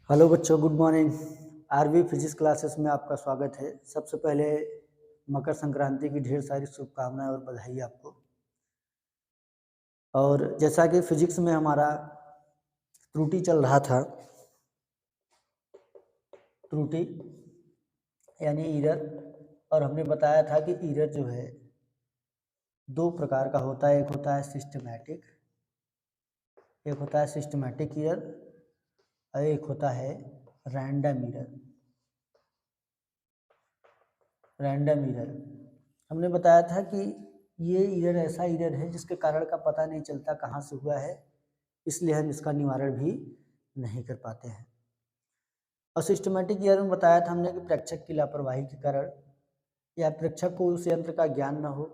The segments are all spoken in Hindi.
हेलो बच्चों, good morning. RV physics classes में आपका स्वागत है। सबसे पहले मकर संक्रांति की ढेर सारी शुभकामनाएं और बधाई आपको। और जैसा कि फिजिक्स में हमारा त्रुटि चल रहा था, त्रुटि यानी ईरर, और हमने बताया था कि ईरर जो है दो प्रकार का होता है। एक होता है सिस्टमैटिक ईरर और एक होता है रैंडम ईरर। हमने बताया था कि ये ईरर ऐसा ईरर है जिसके कारण का पता नहीं चलता कहाँ से हुआ है, इसलिए हम इसका निवारण भी नहीं कर पाते हैं। और सिस्टमैटिक ईरर में बताया था हमने कि प्रेक्षक की लापरवाही के कारण या प्रेक्षक को उस यंत्र का ज्ञान न हो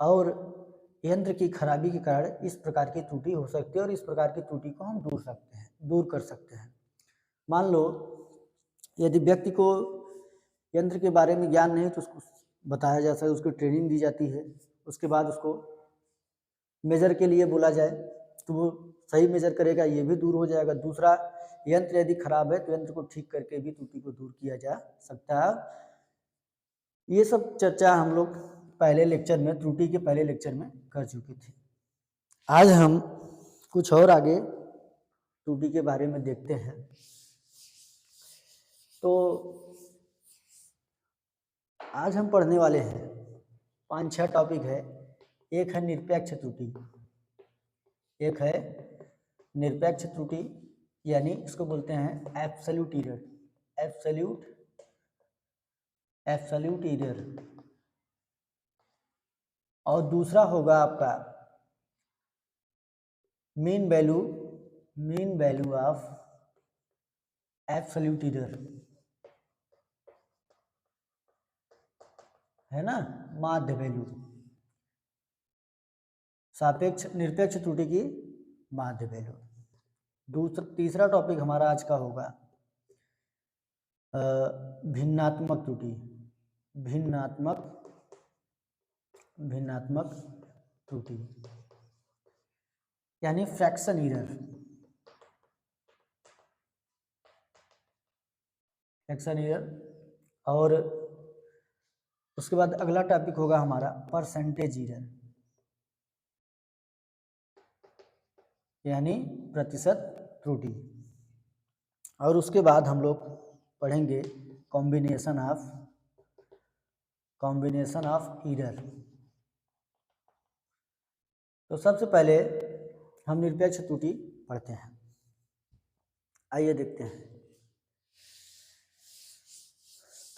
और यंत्र की खराबी के कारण इस प्रकार की त्रुटि हो सकती है, और इस प्रकार की त्रुटि को हम दूर कर सकते हैं। मान लो यदि व्यक्ति को यंत्र के बारे में ज्ञान नहीं तो उसको बताया जाता है, उसको ट्रेनिंग दी जाती है, उसके बाद उसको मेजर के लिए बोला जाए तो वो सही मेजर करेगा, ये भी दूर हो जाएगा। दूसरा, यंत्र यदि खराब है तो यंत्र को ठीक करके भी त्रुटि को दूर किया जा सकता है। ये सब चर्चा हम लोग पहले लेक्चर में, त्रुटि के पहले लेक्चर में कर चुके थे। आज हम कुछ और आगे त्रुटि के बारे में देखते हैं। तो आज हम पढ़ने वाले हैं 5-6 टॉपिक है। एक है निरपेक्ष त्रुटि, यानी इसको बोलते हैं एब्सोल्यूट ईरर। और दूसरा होगा आपका mean value of absolute error, है ना, माध्य वैल्यू, निरपेक्ष त्रुटि की माध्य वैल्यू। तीसरा टॉपिक हमारा आज का होगा भिन्नात्मक त्रुटि यानी फ्रैक्शन ईरर। और उसके बाद अगला टॉपिक होगा हमारा परसेंटेज ईरर, यानी प्रतिशत त्रुटि। और उसके बाद हम लोग पढ़ेंगे कॉम्बिनेशन ऑफ ईरर। तो सबसे पहले हम निरपेक्ष त्रुटि पढ़ते हैं। आइए देखते हैं।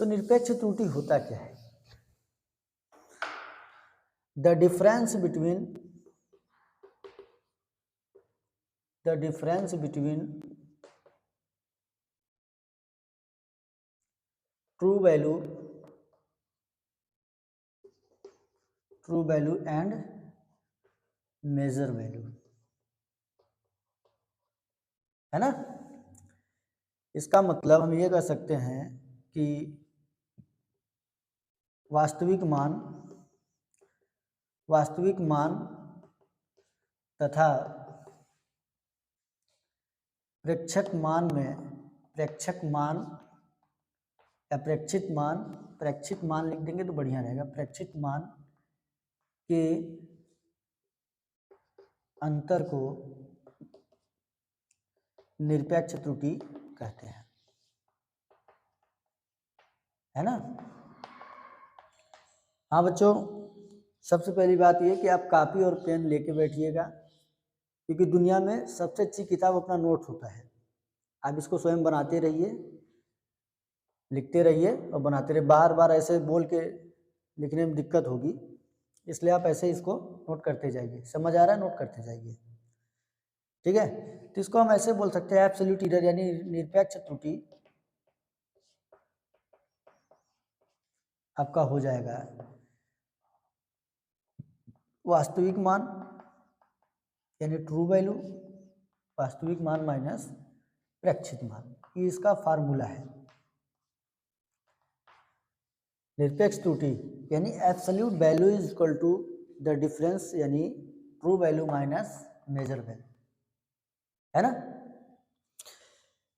तो निरपेक्ष त्रुटि होता क्या है? The difference between true value and measure value, है ना। इसका मतलब हम ये कह सकते हैं कि वास्तविक मान तथा प्रेक्षित मान लिख देंगे तो बढ़िया रहेगा। प्रेक्षित मान के अंतर को निरपेक्ष त्रुटि कहते हैं, है ना। हाँ बच्चों, सबसे पहली बात ये कि आप कापी और पेन लेके बैठिएगा, क्योंकि दुनिया में सबसे अच्छी किताब अपना नोट होता है। आप इसको स्वयं बनाते रहिए, लिखते रहिए और बनाते रहिए। बार बार ऐसे बोल के लिखने में दिक्कत होगी, इसलिए आप ऐसे इसको नोट करते जाइए। समझ आ रहा है? नोट करते जाइए, ठीक है। तो इसको हम ऐसे बोल सकते हैं एब्सोल्यूट ईरर यानी निरपेक्ष त्रुटि आपका हो जाएगा वास्तविक मान यानी ट्रू वैल्यू, वास्तविक मान माइनस प्रेक्षित मान, ये इसका फार्मूला है। निरपेक्ष त्रुटि यानी absolute value is equal to the difference यानी true value minus measure value, है ना।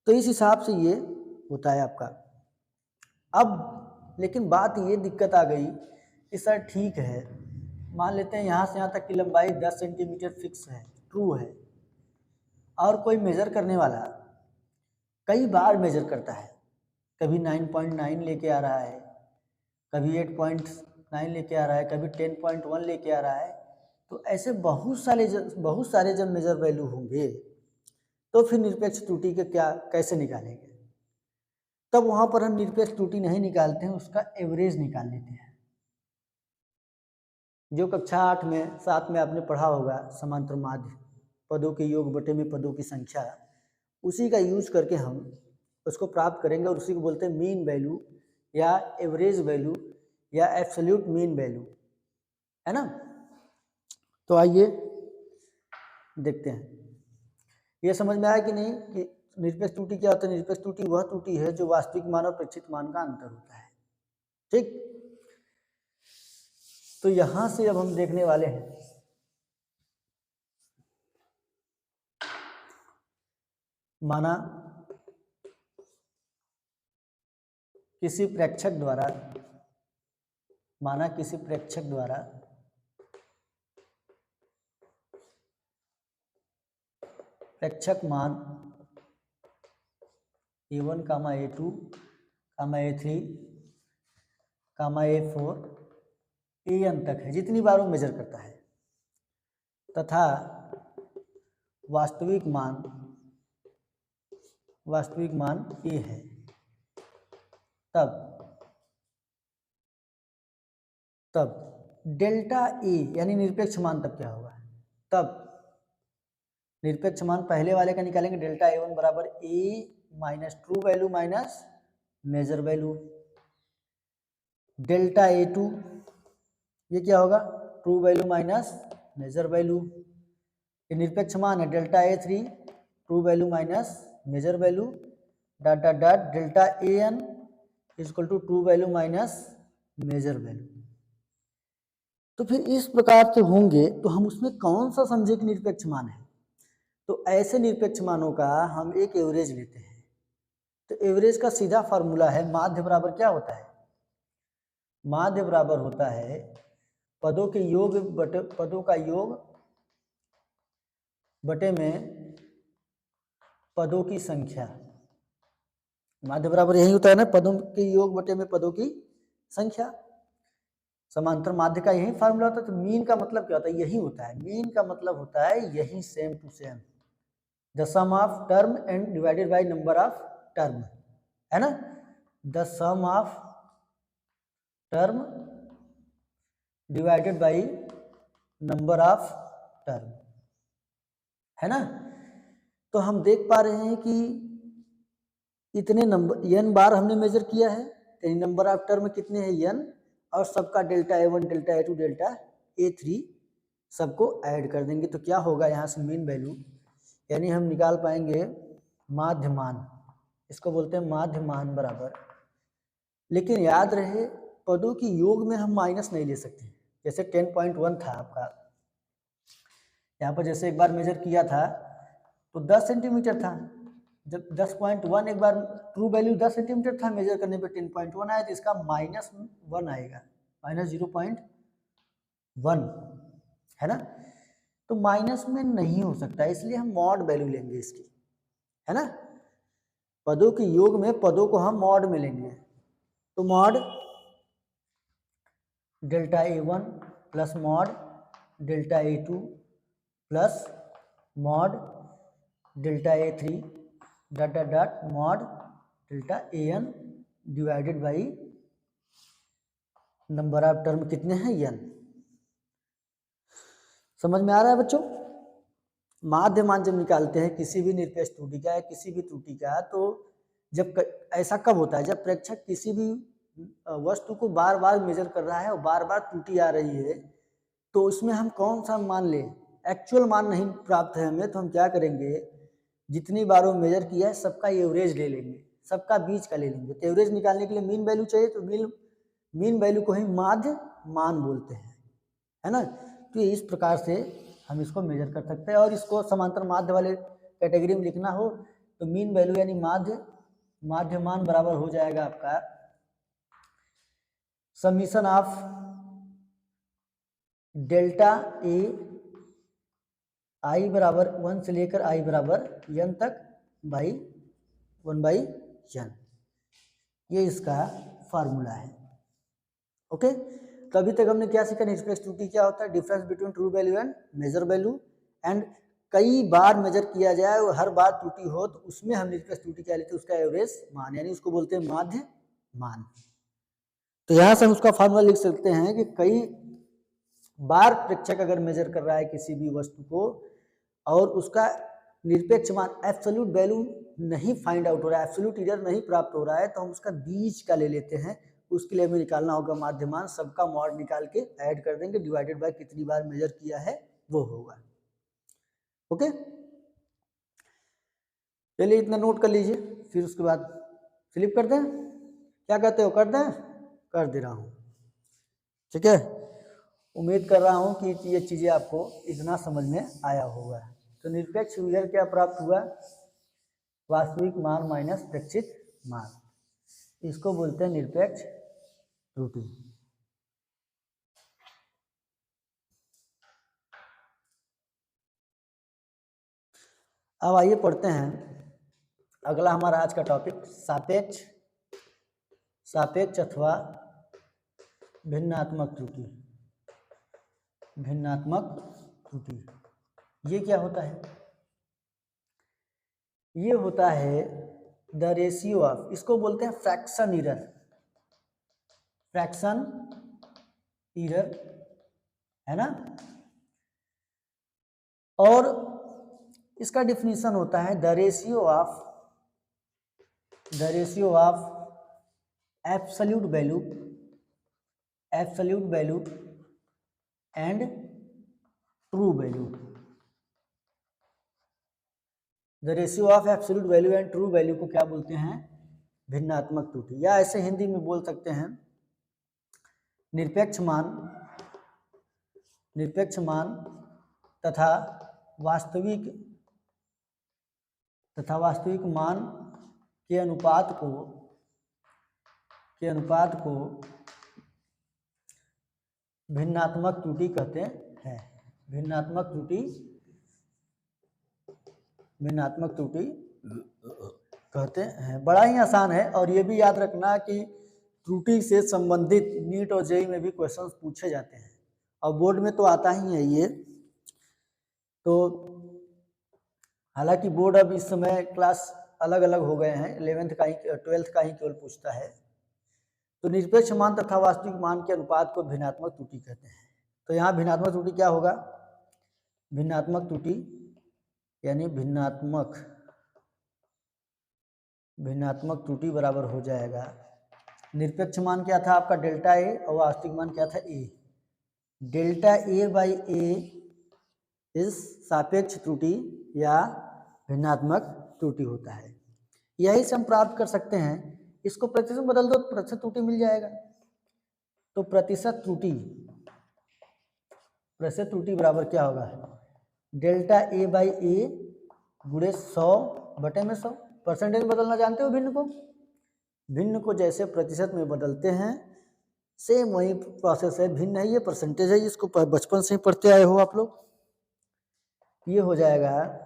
तो इस हिसाब से ये होता है आपका। अब लेकिन बात ये दिक्कत आ गई कि सर ठीक है, मान लेते हैं यहाँ से यहाँ तक की लंबाई 10 सेंटीमीटर फिक्स है, ट्रू है, और कोई मेज़र करने वाला कई बार मेज़र करता है, कभी 9.9 लेके आ रहा है, कभी 8.9 लेके आ रहा है, कभी 10.1 लेके आ रहा है। तो ऐसे बहुत सारे जब मेजर वैल्यू होंगे तो फिर निरपेक्ष त्रुटि के कैसे निकालेंगे? तब वहाँ पर हम निरपेक्ष त्रुटि नहीं निकालते हैं, उसका एवरेज निकाल लेते हैं। जो कक्षा 8 में 7 में आपने पढ़ा होगा, समांतर माध्य, पदों के योग बटे में पदों की संख्या, उसी का यूज करके हम उसको प्राप्त करेंगे और उसी को बोलते हैं मीन वैल्यू या एवरेज वैल्यू या एब्सोल्यूट मीन वैल्यू, है ना। तो आइए देखते हैं, ये समझ में आया कि नहीं कि निरपेक्ष त्रुटि क्या होता है? निरपेक्ष त्रुटि वह त्रुटि है जो वास्तविक मान और प्रेक्षित मान का अंतर होता है। ठीक, तो यहां से अब हम देखने वाले हैं माना किसी प्रेक्षक द्वारा प्रेक्षक मान A1, A2, A3, A4 AN तक है, जितनी बार वो मेजर करता है, तथा वास्तविक मान A है, तब डेल्टा A यानी निरपेक्ष मान तब क्या होगा? तब निरपेक्ष मान पहले वाले का निकालेंगे, डेल्टा A1 बराबर A minus true value minus measure value, delta A2 ये क्या होगा? True value minus measure value. ये निरपेक्ष मान है, delta A3 true value minus measure value, dot dot dot delta AN equal to true value minus measure value. तो फिर इस प्रकार से होंगे तो हम उसमें कौन सा समझे कि निरपेक्ष मान है? तो ऐसे निरपेक्ष मानों का हम एक एवरेज लेते हैं। तो एवरेज का सीधा फार्मूला है, माध्य बराबर क्या होता है? माध्य बराबर होता है पदों के योग बटे पदों का योग बटे में पदों की संख्या। माध्य बराबर यही होता है ना, पदों के योग बटे में पदों की संख्या। समांतर माध्य का यही फार्मूला होता है। तो मीन का मतलब क्या होता है? यही होता है। मीन का मतलब होता है यही, same to same, the sum of term and divided by number of term, है ना। The sum of term divided by number of term, है ना। तो हम देख पा रहे हैं कि इतने नंबर n बार हमने मेजर किया है, यानी नंबर ऑफ टर्म कितने हैं? n, और सबका delta A1 delta A2 delta A3 सबको ऐड कर देंगे तो क्या होगा यहाँ से मीन वैल्यू, यानी हम निकाल पाएंगे माध्य मान, इसको बोलते हैं माध्य मान बराबर। लेकिन याद रहे पदों की योग में हम माइनस नहीं ले सकते। जैसे 10.1 था आपका, यहाँ पर जैसे एक बार मेजर किया था तो 10 सेंटीमीटर था, जब 10.1 एक बार ट्रू वैल्यू 10 सेंटीमीटर था, मेजर करने पे 10.1 आया, तो इसका -1 आएगा, -0.1, है ना। तो माइनस में नहीं हो सकता, इसलिए हम मॉड वैल्यू लेंगे इसकी, है ना। पदों के योग में पदों को हम मॉड में लेंगे, तो mod delta A1 plus mod delta A2 plus mod delta A3 dot dot dot mod delta AN divided by number of term कितने हैं? n। समझ में आ रहा है बच्चों? माध्य मान जब निकालते हैं किसी भी निरपेक्ष त्रुटि का या किसी भी त्रुटि का, तो जब ऐसा कब होता है? जब प्रेक्षक किसी भी वस्तु को बार बार मेजर कर रहा है और बार बार त्रुटि आ रही है, तो उसमें हम कौन सा मान लें? एक्चुअल मान नहीं प्राप्त है हमें, तो हम क्या करेंगे, जितनी बार वो मेजर किया है सबका एवरेज ले लेंगे, सबका बीच का ले लेंगे। तो एवरेज निकालने के लिए मीन वैल्यू चाहिए, तो मीन वैल्यू को ही माध्य मान बोलते हैं, है ना। तो इस प्रकार से हम इसको मेजर कर सकते हैं। और इसको समांतर माध्य वाले कैटेगरी में लिखना हो तो मीन वैल्यू यानी माध्य मान बराबर हो जाएगा आपका समीशन ऑफ डेल्टा ए आई बराबर 1 से लेकर आई बराबर n तक बाई 1/n। ये इसका फार्मूला है। ओके, तो अभी तक हमने क्या सीखा, निष्पक्ष त्रुटि क्या होता है, difference between true value and measure value, and कई बार मेजर किया जाए और हर बार त्रुटि हो तो उसमें हम निष्पक्ष त्रुटि क्या लेते हैं, उसका एवरेज मान, यानी उसको बोलते हैं माध्य मान। तो यहाँ से हम उसका फार्मूला लिख सकते हैं कि कई बार प्रेक्षक अगर मेजर कर रहा है किसी भी वस्तु को और उसका निरपेक्ष मान एब्सोल्यूट वैल्यू नहीं फाइंड आउट हो रहा है, एब्सोल्यूट एरर नहीं प्राप्त हो रहा है, तो हम उसका बीच का ले लेते हैं। उसके लिए हमें निकालना होगा माध्य मान, सबका मॉड निकाल के ऐड कर देंगे, डिवाइडेड बाय कितनी बार मेजर किया है वो होगा। ओके, चलिए इतना नोट कर लीजिए, फिर उसके बाद स्लिप कर दें, क्या कहते हो, कर दें, कर दे रहा हूँ, ठीक है। उम्मीद कर रहा हूँ कि ये चीज़ें आपको इतना समझ में आया होगा। तो निरपेक्ष विभेद क्या प्राप्त हुआ, वास्तविक मान माइनस प्रेक्षित मान, इसको बोलते हैं निरपेक्ष त्रुटि। अब आइए पढ़ते हैं अगला हमारा आज का टॉपिक, सापेक्ष अथवा भिन्नात्मक त्रुटि। भिन्नात्मक त्रुटि ये क्या होता है, ये होता है द रेशियो ऑफ, इसको बोलते हैं फ्रैक्शन एरर, फ्रैक्शन एरर है ना। और इसका डिफिनीशन होता है the ratio of absolute value and true value. The ratio of absolute value and true value को क्या बोलते हैं, भिन्नात्मक त्रुटि, या ऐसे हिंदी में बोल सकते हैं निरपेक्ष मान तथा वास्तविक मान के अनुपात को भिन्नात्मक त्रुटि कहते हैं। भिन्नात्मक त्रुटि कहते हैं। बड़ा ही आसान है, और ये भी याद रखना कि त्रुटि से संबंधित नीट और जेईई में भी क्वेश्चंस पूछे जाते हैं, और बोर्ड में तो आता ही है ये। तो हालांकि बोर्ड अब इस समय क्लास अलग अलग हो गए हैं, 11th का ही 12th का ही केवल पूछता है। तो निरपेक्ष मान तथा वास्तविक मान के अनुपात को भिन्नात्मक त्रुटि कहते हैं। तो यहाँ भिन्नात्मक त्रुटि क्या होगा, भिन्नात्मक त्रुटि यानी भिन्नात्मक त्रुटि बराबर हो जाएगा, निरपेक्ष मान क्या था आपका डेल्टा ए और वास्तविक मान क्या था ए। डेल्टा ए बाई ए इस सापेक्ष त्रुटि या भिन्नात्मक त्रुटि होता है। यही से हम प्राप्त कर सकते हैं, इसको प्रतिशत में बदल दो तो प्रतिशत त्रुटि मिल जाएगा। तो प्रतिशत त्रुटि बराबर क्या होगा, डेल्टा ए बाई ए गुणे 100/100। परसेंटेज में बदलना जानते हो भिन्न को जैसे प्रतिशत में बदलते हैं, सेम वही प्रोसेस है। भिन्न है, ये परसेंटेज है, इसको बचपन से ही पढ़ते आए हो आप लोग। ये हो जाएगा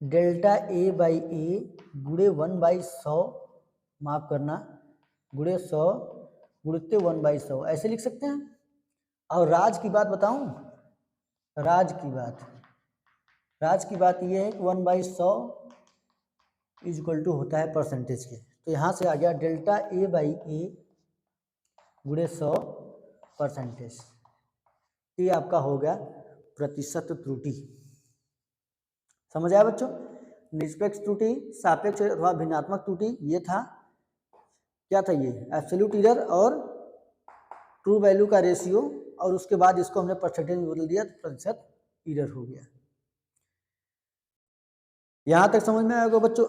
डेल्टा ए बाई ए गुणे 1/100, माफ करना, गुणे 100 गुणित 1/100, ऐसे लिख सकते हैं। और राज की बात बताऊं, राज की बात ये है कि 1/100 इक्वल टू होता है परसेंटेज के। तो यहाँ से आ गया डेल्टा ए बाई ए गुणे 100%। ये आपका हो गया प्रतिशत त्रुटि। समझ आया बच्चों, निष्पक्ष त्रुटि, सापेक्ष अथवा भिन्नात्मक त्रुटि, ये था क्या था, ये एब्सोल्यूट एरर और ट्रू वैल्यू का रेशियो, और उसके बाद इसको हमने परसेंटेज में बदल दिया तो प्रतिशत एरर हो गया। यहां तक समझ में आएगा बच्चों।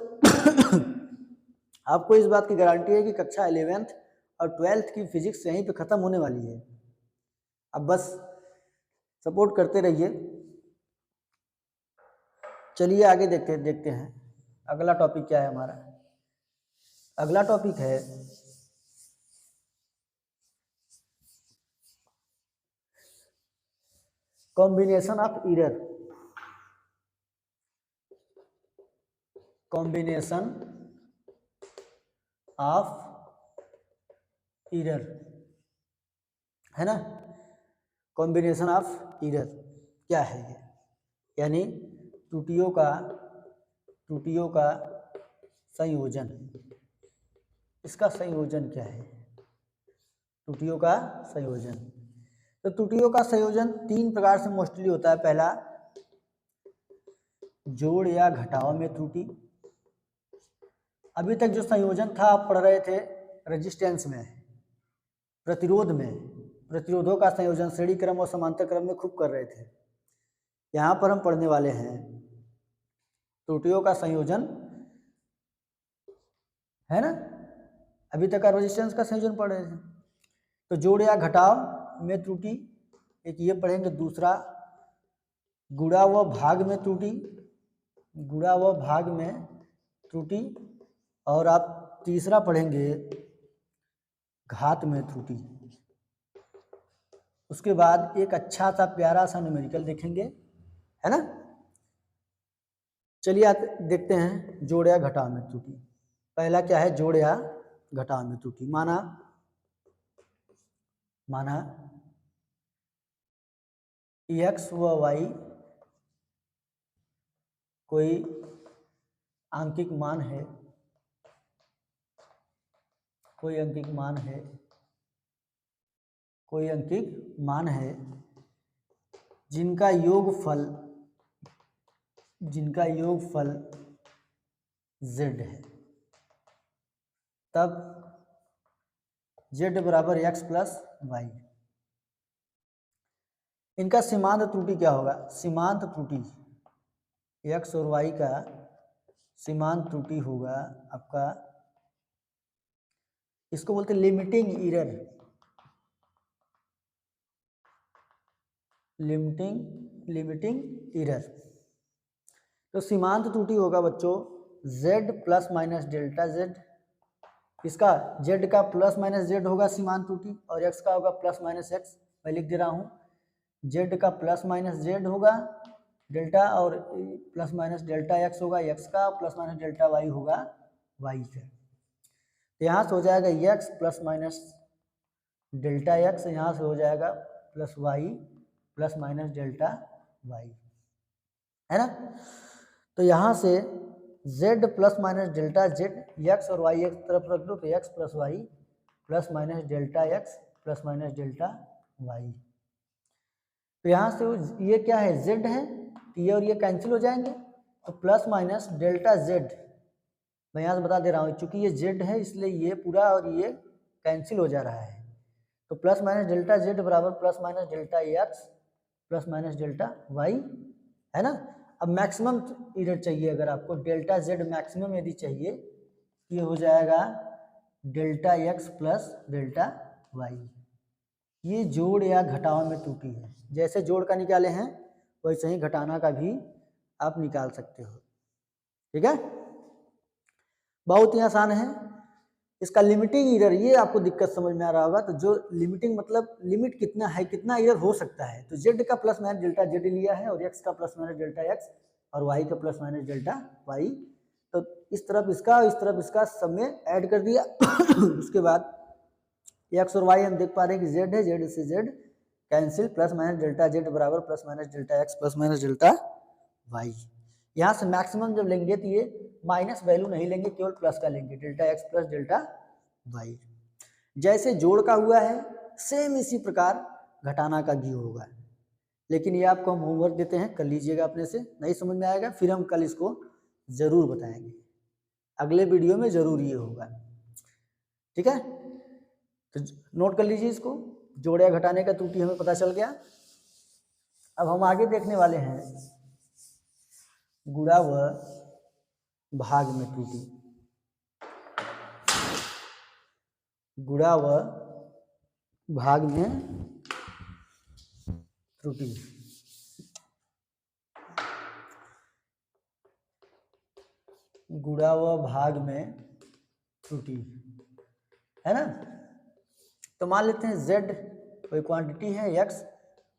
आपको इस बात की गारंटी है कि कक्षा 11th और 12th की फिजिक्स यहीं पे खत्म होने वाली है। अब बस सपोर्ट करते रहिए। चलिए आगे देखते हैं। अगला टॉपिक क्या है हमारा? अगला टॉपिक है combination of error. Combination of error है ना। कॉम्बिनेशन ऑफ एरर क्या है ये? यानी त्रुटियों का संयोजन। इसका संयोजन क्या है? त्रुटियों का संयोजन। तो त्रुटियों का संयोजन 3 प्रकार से मोस्टली होता है। पहला, जोड़ या घटाव में त्रुटि। अभी तक जो संयोजन था आप पढ़ रहे थे रेजिस्टेंस में, प्रतिरोध में, प्रतिरोधों का संयोजन श्रेणी क्रम और समांतर क्रम में खूब कर रहे थे। यहाँ पर हम पढ़ने वाले हैं त्रुटियों का संयोजन, है ना। अभी तक का रेजिस्टेंस का संयोजन पढ़ रहे थे। तो जोड़ या घटाव में त्रुटि एक ये पढ़ेंगे। दूसरा, गुणा व भाग में त्रुटि, गुणा व भाग में त्रुटि। और आप तीसरा पढ़ेंगे घात में त्रुटि। उसके बाद एक अच्छा सा प्यारा सा न्यूमेरिकल देखेंगे, है ना। चलिए आप देखते हैं जोड़ या घटाव में त्रुटि। पहला क्या है? जोड़ या घटाव में त्रुटि। माना x व y कोई आंकिक मान है, कोई अंकिक मान है जिनका योगफल z है। तब z बराबर x प्लस वाई। इनका सीमांत त्रुटि क्या होगा? सीमांत त्रुटि x और y का सीमांत त्रुटि होगा आपका, इसको बोलते हैं लिमिटिंग एरर। Limiting error. तो सीमांत त्रुटि होगा बच्चों z plus minus delta z। इसका z का प्लस माइनस z होगा सीमांत त्रुटि, और x का होगा प्लस माइनस x। मैं लिख दे रहा हूँ, z का प्लस माइनस z होगा डेल्टा, और प्लस माइनस डेल्टा x होगा x का, प्लस माइनस डेल्टा y होगा y का। तो यहाँ से हो जाएगा x plus minus delta x, यहाँ से हो जाएगा plus y plus minus delta y, है ना। तो यहाँ से z plus minus delta z, x और y एक तरफ रख दो तो x plus y plus minus delta x plus minus delta y। तो यहाँ से ये क्या है? z है, ये और ये कैंसिल हो जाएंगे, तो प्लस माइनस डेल्टा z। मैं यहाँ से बता दे रहा हूँ, चूंकि ये z है इसलिए ये पूरा और ये कैंसिल हो जा रहा है। तो प्लस माइनस डेल्टा z बराबर plus minus delta x plus minus delta y, है ना। अब मैक्सिमम एरर चाहिए अगर आपको, डेल्टा z मैक्सिमम यदि चाहिए, ये हो जाएगा delta x plus delta y। ये जोड़ या घटाव में त्रुटि है। जैसे जोड़ का निकाले हैं वैसे ही घटाना का भी आप निकाल सकते हो, ठीक है। बहुत ही आसान है। इसका लिमिटिंग एरर, ये आपको दिक्कत समझ में आ रहा होगा। तो जो लिमिटिंग मतलब लिमिट कितना है, कितना एरर हो सकता है। तो z का प्लस माइनस डेल्टा z लिया है, और x का प्लस माइनस डेल्टा x, और y का प्लस माइनस डेल्टा y। तो इस तरफ इसका और इस तरफ इसका सब में ऐड कर दिया। उसके बाद x और y हम देख पा रहे हैं कि z है, z से z cancel, plus minus delta z बराबर plus minus delta x plus minus delta y। यहाँ से मैक्सिमम जब लेंगे तो ये माइनस वैल्यू नहीं लेंगे, केवल प्लस का लेंगे, delta x plus delta y। जैसे जोड़ का हुआ है सेम इसी प्रकार घटाना का भी होगा। लेकिन ये आपको हम होमवर्क देते हैं, कर लीजिएगा अपने से। नहीं समझ में आएगा फिर हम कल इसको जरूर बताएंगे, अगले वीडियो में जरूर ये होगा, ठीक है। तो नोट कर लीजिए इसको, जोड़ या घटाने का त्रुटि हमें पता चल गया। अब हम आगे देखने वाले हैं गुणा व भाग में त्रुटि। गुणा व भाग में त्रुटि। गुणा व भाग में त्रुटि, है ना। तो मान लेते हैं z कोई क्वांटिटी है, x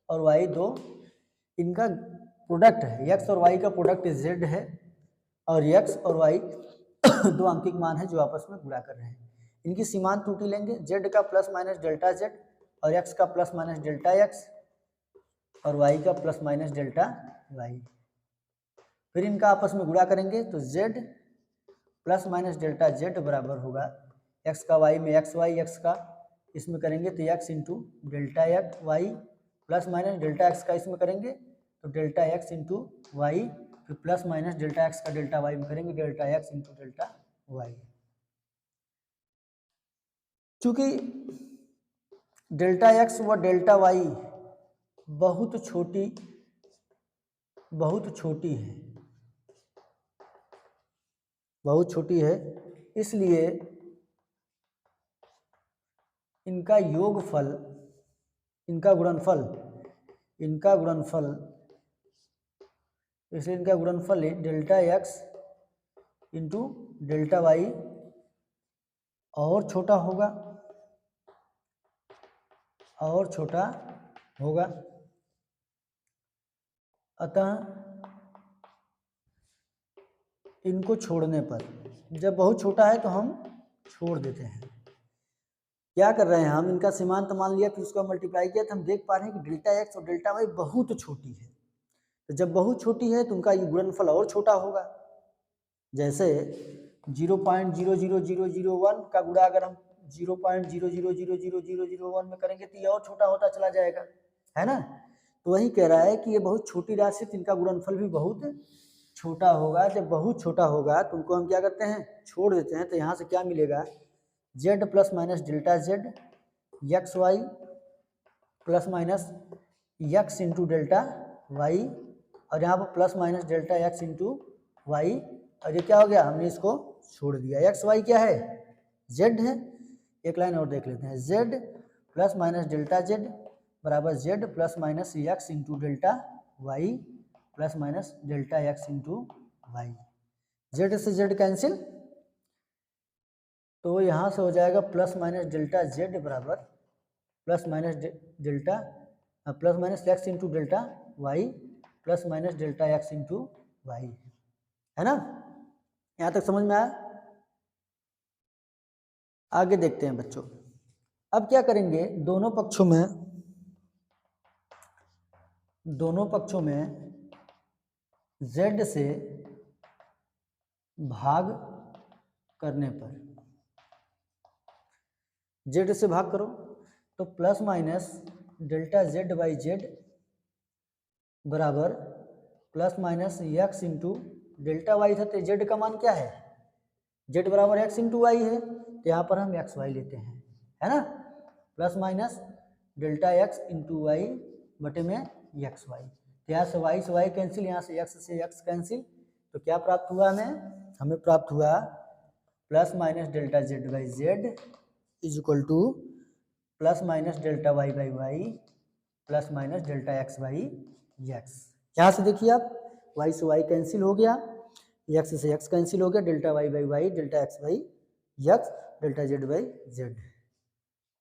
और y दो इनका प्रोडक्ट है, x और y का प्रोडक्ट z है और x और y दो अंकिक मान है जो आपस में गुणा कर रहे हैं। इनकी सीमांत त्रुटि लेंगे, z का प्लस माइनस डेल्टा z और x का प्लस माइनस डेल्टा x और y का प्लस माइनस डेल्टा y। फिर इनका आपस में गुणा करेंगे तो z plus minus delta z बराबर होगा x का y में xy, x का इसमें करेंगे तो x into delta x y plus minus delta x का इसमें करेंगे तो डेल्टा x इंटू वाई, फिर प्लस माइनस डेल्टा x का डेल्टा y में करेंगे delta x into delta y। चूंकि डेल्टा x व डेल्टा y बहुत छोटी है, इसलिए इनका योगफल, इनका गुणनफल है delta x into delta y और छोटा होगा। अतः इनको छोड़ने पर, जब बहुत छोटा है तो हम छोड़ देते हैं। क्या कर रहे हैं हम, इनका सीमांत मान लिया फिर उसको मल्टीप्लाई किया तो हम देख पा रहे हैं कि डेल्टा x और डेल्टा y बहुत छोटी है। तो जब बहुत छोटी है तो उनका ये गुणनफल और छोटा होगा। जैसे 0.00001 का गुणा अगर हम 0.0000001 में करेंगे तो ये और छोटा होता चला जाएगा, है ना। तो वही कह रहा है कि ये बहुत छोटी राशि, तो इनका गुणनफल भी बहुत छोटा होगा। जब बहुत छोटा होगा तो उनको हम क्या करते हैं, छोड़ देते हैं। तो यहाँ से क्या मिलेगा, z plus minus delta z x y plus minus x into delta y, और यहाँ पर plus minus delta x into y, और ये क्या हो गया, हमने इसको छोड़ दिया। एक्स वाई क्या है, z है। एक लाइन और देख लेते हैं, z plus minus delta z बराबर z plus minus x into delta y plus minus delta x into y. z से z कैंसिल, तो यहाँ से हो जाएगा प्लस माइनस डेल्टा z बराबर plus minus delta plus minus x into delta y plus minus delta x into y, है ना। यहाँ तक समझ में आया। आगे देखते हैं बच्चों। अब क्या करेंगे, दोनों पक्षों में z से भाग करने पर, z से भाग करो तो plus minus delta z by Z बराबर plus minus x into delta Y था। तो z का मान क्या है, z बराबर x इंटू वाई है, तो यहाँ पर हम एक्स वाई लेते हैं, है ना। Plus minus delta x into y बटे में एक्स वाई, तो यहाँ से y कैंसिल, यहाँ से x कैंसिल, तो क्या प्राप्त हुआ हमें प्राप्त हुआ plus minus delta z by z is equal to plus minus delta Y by y plus minus delta x by x. यहाँ से देखिए आप, y से y कैंसिल हो गया, x से x कैंसिल हो गया, delta Y by y delta x by x delta z by z.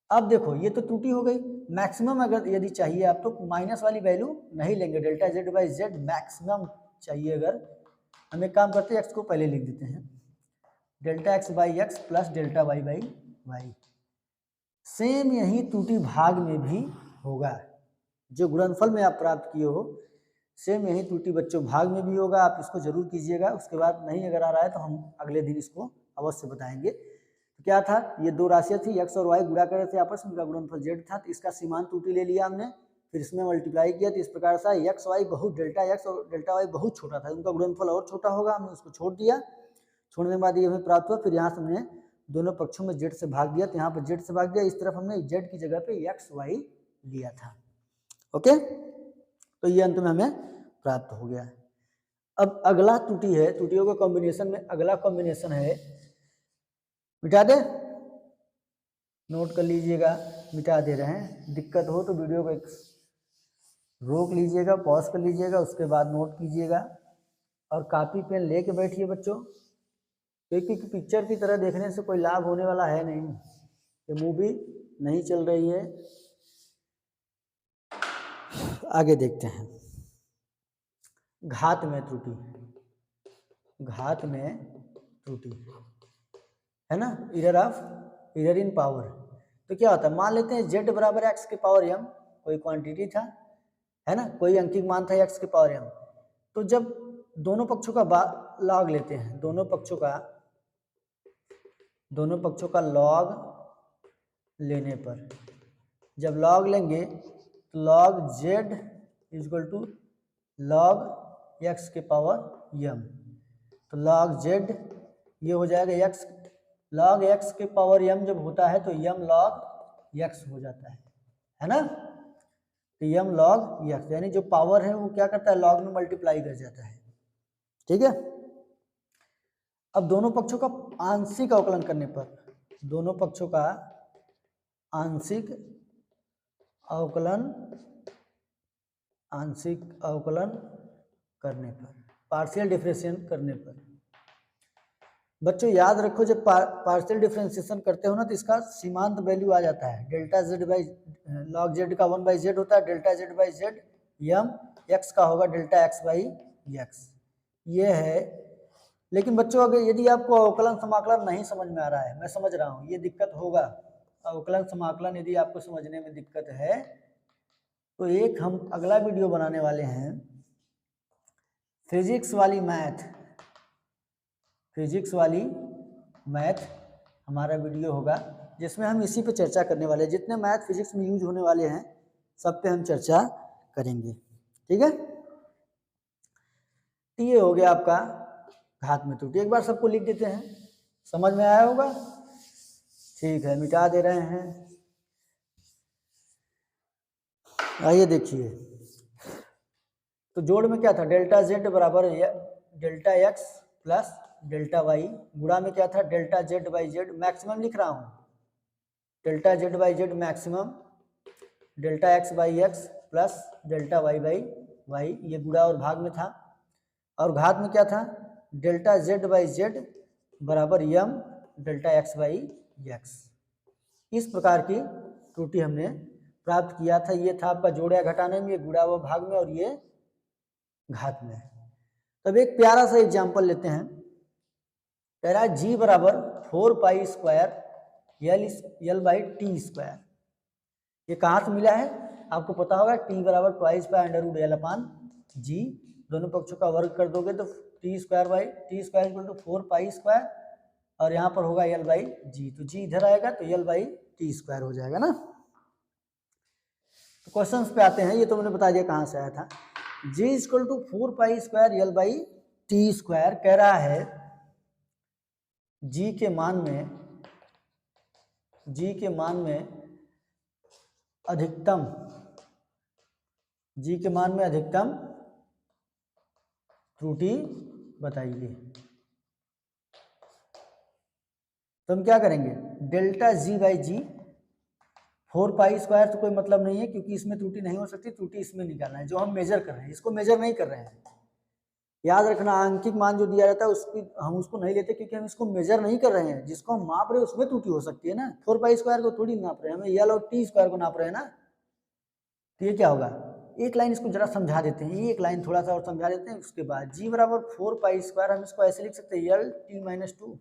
अब देखो ये तो त्रुटि हो गई। मैक्सिमम अगर यदि चाहिए आप तो माइनस वाली वैल्यू नहीं लेंगे, delta z by z maximum चाहिए। अगर हम एक काम करते हैं, x को पहले लिख देते हैं, delta x by x plus delta Y by y. Same यही त्रुटि भाग में भी होगा, जो गुणनफल में आप प्राप्त किए हो सेम यही त्रुटि बच्चों भाग में भी होगा। आप इसको जरूर कीजिएगा। उसके बाद नहीं अगर आ रहा है तो हम अगले दिन इसको अवश्य बताएंगे। तो क्या था, ये दो राशियाँ थी, x और y गुणा कर रहे थे आपस में, इनका गुणनफल z था, तो इसका सीमांत त्रुटि ले लिया हमने, फिर इसमें मल्टीप्लाई किया। तो इस प्रकार से एक्स वाई बहुत, डेल्टा एक्स और डेल्टा वाई बहुत छोटा था, उनका गुणनफल और छोटा होगा, हमने उसको छोड़ दिया। छोड़ने के बाद ये हमें प्राप्त हुआ। फिर यहाँ से हमने दोनों पक्षों में z से भाग दिया, तो यहाँ पर z से भाग दिया, इस तरफ हमने z की जगह पे एक्स वाई लिया था। ओके, तो ये अंत में हमें प्राप्त हो गया। अब अगला त्रुटि है, त्रुटियों के कॉम्बिनेशन में अगला कॉम्बिनेशन है, मिटा दे, नोट कर लीजिएगा, मिटा दे रहे हैं। दिक्कत हो तो वीडियो को रोक लीजिएगा, पॉज कर लीजिएगा, उसके बाद नोट कीजिएगा और कॉपी पेन लेके बैठिए बच्चों। क्योंकि पिक्चर की तरह देखने से कोई लाभ होने वाला है नहीं, ये मूवी नहीं चल रही है। आगे देखते हैं, घात में त्रुटि, घात में त्रुटि है ना, एरर इन पावर। तो क्या होता है, मान लेते हैं z बराबर x के पावर m, कोई क्वांटिटी था, है ना, कोई अंकिक मान था x के पावर m। तो जब दोनों पक्षों का लॉग लेते हैं, दोनों पक्षों का लॉग लेने पर, जब लॉग लेंगे तो log z equal to log x के पावर m, तो log z ये हो जाएगा x, log x के पावर m जब होता है तो m log x हो जाता है ना, तो m log x, यानी जो पावर है वो क्या करता है, log में मल्टीप्लाई कर जाता है। ठीक है, अब दोनों पक्षों का आंशिक अवकलन करने पर, दोनों पक्षों का आंशिक अवकलन करने पर, पार्शियल डिफरेंशिएशन करने पर, बच्चों याद रखो जब पार्शियल डिफरेंशिएशन करते हो ना तो इसका सीमांत वैल्यू आ जाता है, delta z by log z का 1/z होता है, delta z by z, m x का होगा डेल्टा एक्स बाई एक्स, ये है। लेकिन बच्चों अगर यदि आपको अवकलन समाकलन नहीं समझ में आ रहा है, मैं समझ रहा हूँ ये दिक्कत होगा, अवकलन समाकलन यदि आपको समझने में दिक्कत है तो एक हम अगला वीडियो बनाने वाले हैं, फिजिक्स वाली मैथ हमारा वीडियो होगा, जिसमें हम इसी पे चर्चा करने वाले हैं, जितने मैथ फिजिक्स में यूज होने वाले हैं सब पे हम चर्चा करेंगे। ठीक है, तो ये हो गया आपका घात में त्रुटि। एक बार सबको लिख देते हैं, समझ में आया होगा, ठीक है, मिटा दे रहे हैं। आइए देखिए, तो जोड़ में क्या था, डेल्टा जेड बराबर delta x plus delta y, गुणा में क्या था, delta z by z, maximum लिख रहा हूँ, delta z by z maximum, delta x by x plus delta Y by y, ये गुणा और भाग में था। और घात में क्या था, डेल्टा जेड बाई जेड बराबर यम डेल्टा एक्स बाई एक्स। इस प्रकार की त्रुटि हमने प्राप्त किया था, ये था आपका जोड़ या घटाने में, ये गुणा व भाग में, और ये घात में। तब एक प्यारा सा एग्जाम्पल लेते हैं, कह रहा है g बराबर 4 pi square l by t square. ये कहाँ से मिला है आपको पता होगा, t बराबर twice by under root L upon g, दोनों पक्षों का वर्ग कर दोगे तो T square equal to 4 pi square, और यहाँ पर होगा यल बाई जी, तो जी इधर आएगा तो यल बाई टी स्क्वायर हो जाएगा ना। तो क्वेश्चंस पे आते हैं, ये तो मैंने बता दिया कहाँ से आया था। g equal to 4 pi square l by t square, कह रहा है g के मान में अधिकतम त्रुटि बताइए। तो हम क्या करेंगे, delta g by g, 4 pi square तो कोई मतलब नहीं है क्योंकि इसमें त्रुटि नहीं हो सकती, त्रुटि इसमें निकालना है जो हम मेजर कर रहे हैं, इसको मेजर नहीं कर रहे हैं। याद रखना, अंकिक मान जो दिया जाता है हम उसको नहीं लेते क्योंकि हम इसको मेजर नहीं कर रहे हैं, जिसको हम माप रहे हैं उसमें त्रुटि हो सकती है ना। 4 पाई स्क्वायर को थोड़ी नाप रहे हैं, हमें यल और टी स्क्वायर को नाप रहे हैं ना। तो ये क्या होगा, एक लाइन इसको जरा समझा देते हैं, एक लाइन थोड़ा सा और समझा देते हैं, उसके बाद जी बराबर 4 पाई स्क्वायर, हम इसको ऐसे लिख सकते हैं यल टी माइनस 2,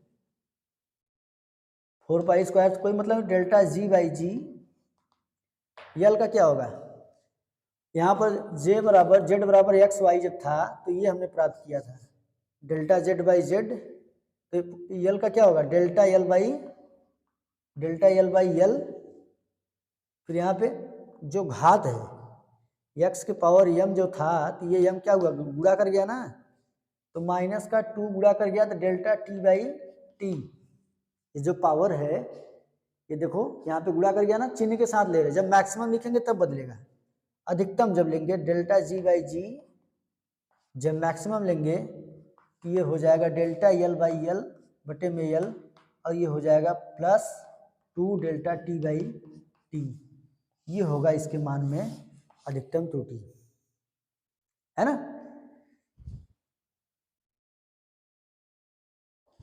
4 पाई स्क्वायर कोई मतलब डेल्टा जी बाई जी, यल का क्या होगा, यहाँ पर जेड बराबर एक्स वाई जब था तो ये हमने प्राप्त किया था, डेल्टा जेड बाई जेड, तो यल का क्या होगा, डेल्टा यल बाई यल, फिर यहाँ पे जो घात है x के पावर m जो था, तो ये m क्या हुआ, गुणा कर गया ना, तो माइनस का 2 गुणा कर गया तो डेल्टा t बाई टी, ये जो पावर है ये देखो यहाँ पे गुणा कर गया ना, चिन्ह के साथ ले रहे, जब मैक्सिमम लिखेंगे तब बदलेगा, अधिकतम जब लेंगे डेल्टा जी बाई जी, जब मैक्सिमम लेंगे तो ये हो जाएगा डेल्टा यल बाई यल बटे में यल, और ये हो जाएगा plus 2 delta T by T, ये होगा इसके मान में अधिकतम त्रुटि, है ना।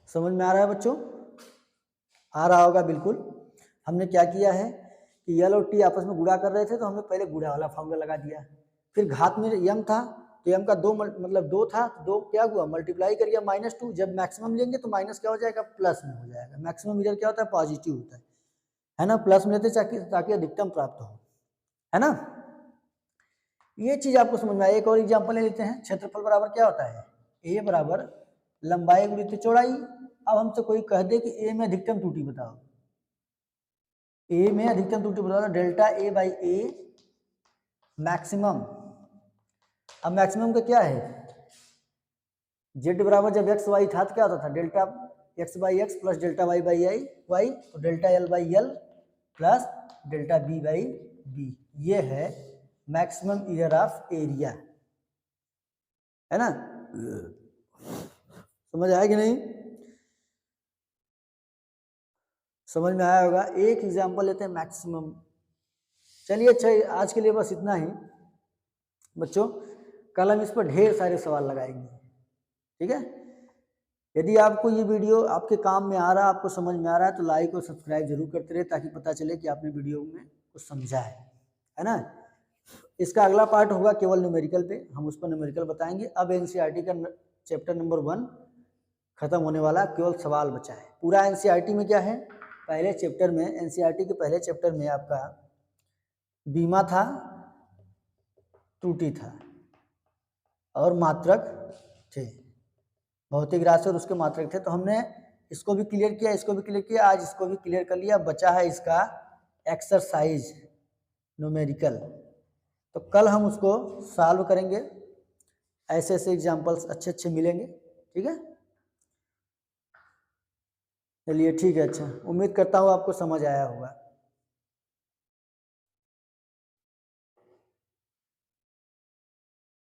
समझ में आ रहा है बच्चों? आ रहा होगा बिल्कुल। हमने क्या किया है कि यल और टी आपस में गुणा कर रहे थे तो हमने पहले गुणा वाला फॉर्मूला लगा दिया, फिर घात में यम था तो यम का मतलब 2 था तो 2 क्या हुआ मल्टीप्लाई करिए -2, जब मैक्सिमम लेंगे तो माइनस क्या हो जाएगा प्लस में हो जाएगा। मैक्सिमम इधर क्या होता है पॉजिटिव होता है ना, प्लस में लेते ताकि अधिकतम प्राप्त हो, है ना। ये चीज आपको समझ में आए। एक और एग्जांपल ले लेते हैं। क्षेत्रफल बराबर क्या होता है, ए बराबर लंबाई गुणित चौड़ाई। अब हमसे कोई कह दे कि ए में अधिकतम त्रुटि बताओ, ए में अधिकतम त्रुटि बताओ, delta A by A maximum. अब मैक्सिमम का क्या है, जेड बराबर जब एक्स वाई था तो क्या होता था delta x by x plus delta Y by Y, तो delta L by L plus delta B by B. ये है मैक्सिमम एरिया ऑफ एरिया, है ना। समझ आया कि नहीं, समझ में आया होगा। एक एग्जांपल लेते हैं मैक्सिमम। चलिए अच्छा आज के लिए बस इतना ही बच्चों, कल हम इस पर ढेर सारे सवाल लगाएंगे, ठीक है। यदि आपको ये वीडियो आपके काम में आ रहा है, आपको समझ में आ रहा है तो लाइक और सब्सक्राइब जरूर करते रहे ताकि पता चले कि आपने वीडियो में कुछ समझा है ना। इसका अगला पार्ट होगा केवल न्यूमेरिकल पे, हम उस पर न्यूमेरिकल बताएंगे। अब एनसीईआरटी का चैप्टर नंबर 1 खत्म होने वाला, केवल सवाल बचा है। पूरा एनसीईआरटी में क्या है, पहले चैप्टर में एनसीईआरटी के पहले चैप्टर में आपका बीमा था, त्रुटि था और मात्रक थे, भौतिक राशि और उसके मात्रक थे। तो हमने इसको भी क्लियर किया, इसको भी क्लियर किया, आज इसको भी क्लियर कर लिया। बचा है इसका एक्सरसाइज न्यूमेरिकल, तो कल हम उसको सॉल्व करेंगे। ऐसे ऐसे एग्जांपल्स अच्छे अच्छे मिलेंगे, ठीक है। चलिए ठीक है, अच्छा उम्मीद करता हूँ आपको समझ आया होगा।